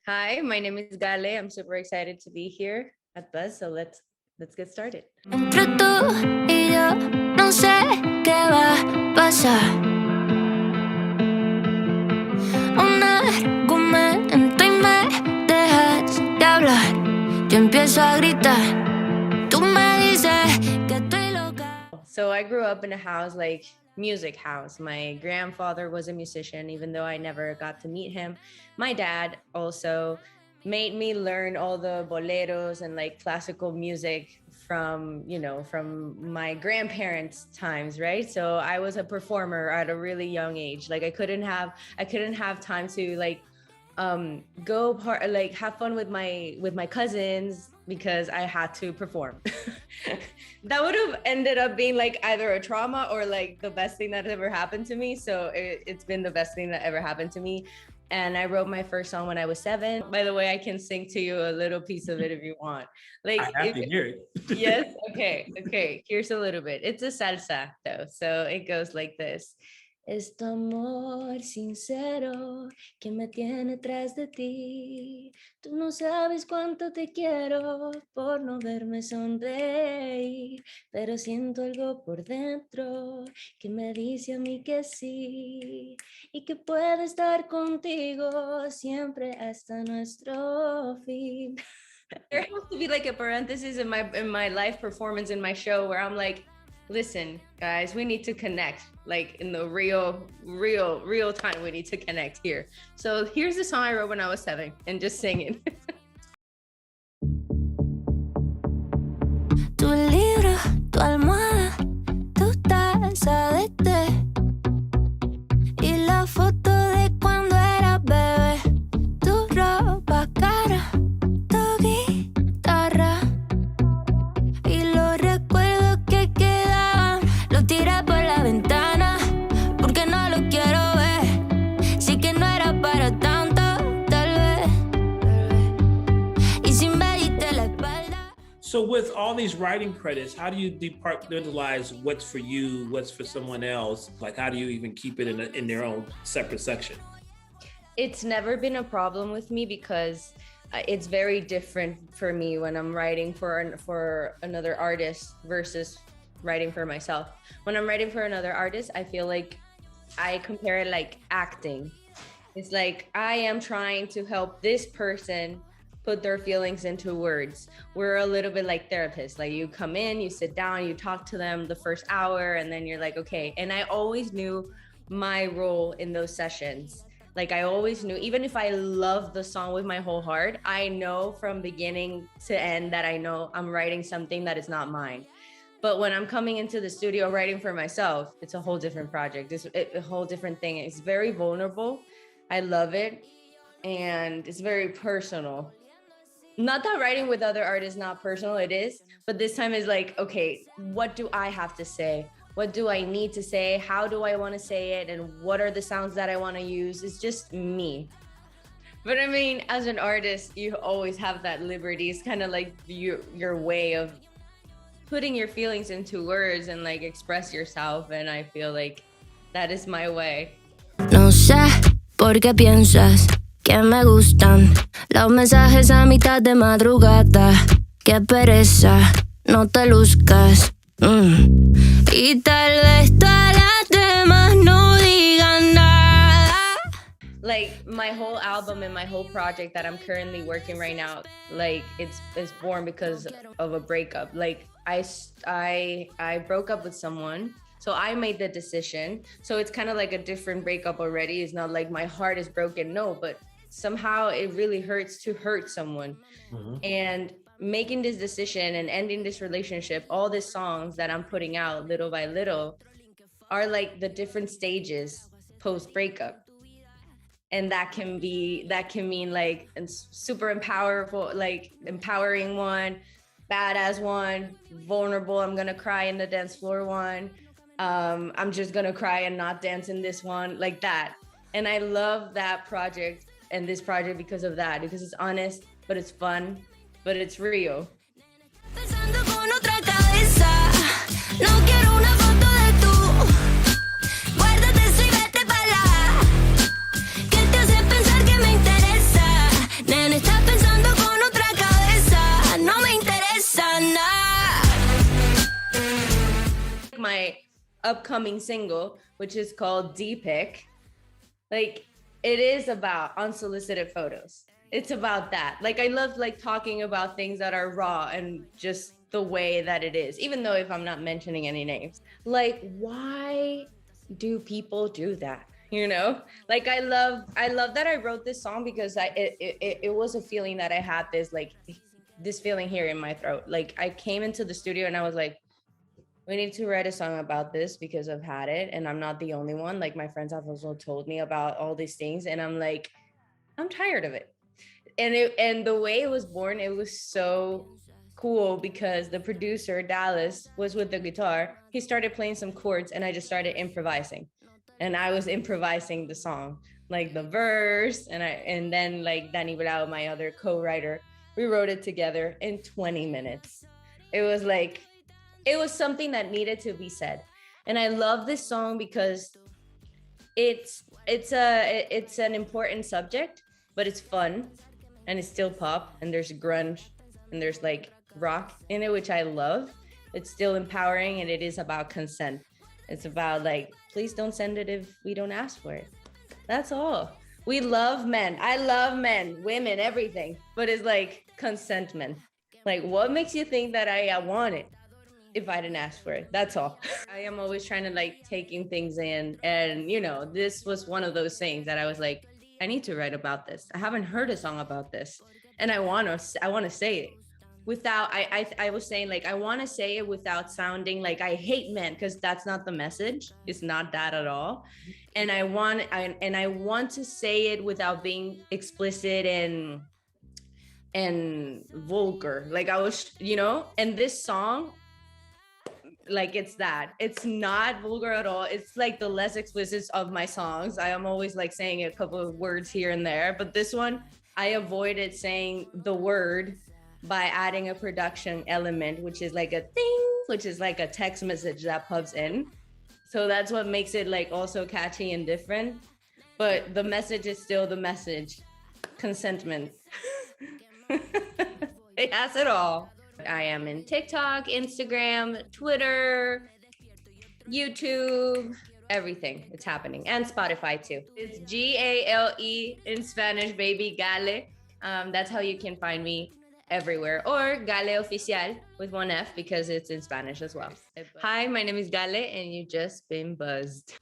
Hi, my name is Gale. I'm super excited to be here at Buzz, so let's get started. Entre tú y yo, no sé qué va a pasar. Un argumento y me dejas de hablar. Yo empiezo a gritar. Tú me dices que estoy loca. So I grew up in a house like music house. My grandfather was a musician, even though I never got to meet him. My dad also made me learn all the boleros and like classical music from my grandparents' times, right? So I was a performer at a really young age. Like I couldn't have time to like have fun with my cousins because I had to perform. That would have ended up being like either a trauma or like the best thing that ever happened to me. So it's been the best thing that ever happened to me. And I wrote my first song when I was 7. By the way, I can sing to you a little piece of it if you want. Like, I have to hear it. Yes. Okay. Here's a little bit. It's a salsa though. So it goes like this. Es tu amor sincero que me tiene tras de ti. Tú no sabes cuánto te quiero por no verme sonreír, pero siento algo por dentro que me dice a mí que sí y que puedo estar contigo siempre hasta nuestro fin. There has to be like a parenthesis in my live performance in my show where I'm like, listen, guys, we need to connect. Like in the real time, we need to connect here. So here's the song I wrote when I was 7 and just sing it. Tu libro, tu almohada, tu taza de té y la foto de cuando era bebé. Tu ropa cara, tu guitarra y los recuerdos que quedaban los tiré por la ventana porque no los quiero ver. Sí que no era para tanto, tal vez. Y si me diste la espalda. So with all these writing credits, how do you departmentalize what's for you, what's for someone else? Like, how do you even keep it in their own separate section? It's never been a problem with me because it's very different for me when I'm writing for another artist versus writing for myself. When I'm writing for another artist, I feel like I compare it like acting. It's like I am trying to help this person put their feelings into words. We're a little bit like therapists. Like you come in, you sit down, you talk to them the first hour, and then you're like, okay. And I always knew my role in those sessions. Like I always knew, even if I love the song with my whole heart, I know from beginning to end that I know I'm writing something that is not mine. But when I'm coming into the studio writing for myself, it's a whole different project. It's a whole different thing. It's very vulnerable. I love it. And it's very personal. Not that writing with other artists is not personal, it is. But this time is like, okay, what do I have to say? What do I need to say? How do I want to say it? And what are the sounds that I want to use? It's just me. But I mean, as an artist, you always have that liberty. It's kind of like your way of putting your feelings into words and like express yourself. And I feel like that is my way. No sé por qué piensas que me gustan los mensajes a mitad de madrugada. Qué pereza, no te luzcas. Y tal vez todas las demás no digan nada. Like my whole album and my whole project that I'm currently working right now, like it's born because of a breakup. Like I broke up with someone, so I made the decision. So it's kind of like a different breakup already. It's not like my heart is broken, no, but somehow it really hurts to hurt someone. And making this decision and ending this relationship, all these songs that I'm putting out little by little are like the different stages post breakup. And that can mean like super empowering one, badass one, vulnerable, I'm gonna cry in the dance floor one, I'm just gonna cry and not dance in this one, like that. And I love that project and this project because of that, because it's honest, but it's fun, but it's real. Pensando con otra cabeza, no quiero una foto de tú. Guárdate eso y vete para allá. ¿Qué te hace pensar que me interesa? Nene, estás pensando con otra cabeza. No me interesa nada. My upcoming single, which is called D Pic, like it is about unsolicited photos. It's about that. Like I love like talking about things that are raw and just the way that it is, even though if I'm not mentioning any names. Like, why do people do that? You know, like I love that I wrote this song because it was a feeling that I had, this feeling here in my throat. Like I came into the studio and I was like, we need to write a song about this because I've had it and I'm not the only one. Like my friends have also told me about all these things and I'm like, I'm tired of it. And the way it was born, it was so cool because the producer, Dallas, was with the guitar. He started playing some chords and I just started improvising. And I was improvising the song, like the verse, and then like Danny Bravo, my other co-writer, we wrote it together in 20 minutes. It was something that needed to be said. And I love this song because it's an important subject, but it's fun and it's still pop and there's grunge and there's like rock in it, which I love. It's still empowering and it is about consent. It's about like, please don't send it if we don't ask for it. That's all. We love men. I love men, women, everything. But it's like consentment. Like what makes you think that I want it if I didn't ask for it? That's all. I am always trying to like taking things in. And you know, this was one of those things that I was like, I need to write about this. I haven't heard a song about this. And I want to say it. Without, I was saying like, I want to say it without sounding like I hate men, because that's not the message. It's not that at all. And I want to say it without being explicit and vulgar. Like I was, you know, and this song, like it's not vulgar at all. It's like the less explicit of my songs. I am always like saying a couple of words here and there, but this one, I avoided saying the word by adding a production element, which is like a thing, which is like a text message that pops in. So that's what makes it like also catchy and different. But the message is still the message. Consentment. It has it all. I am in TikTok, Instagram, Twitter, YouTube, everything. It's happening. And Spotify too. It's Gale in Spanish, baby, Gale. That's how you can find me everywhere, or Gale Oficial with one F because it's in Spanish as well. Hi, my name is Gale and you've just been buzzed.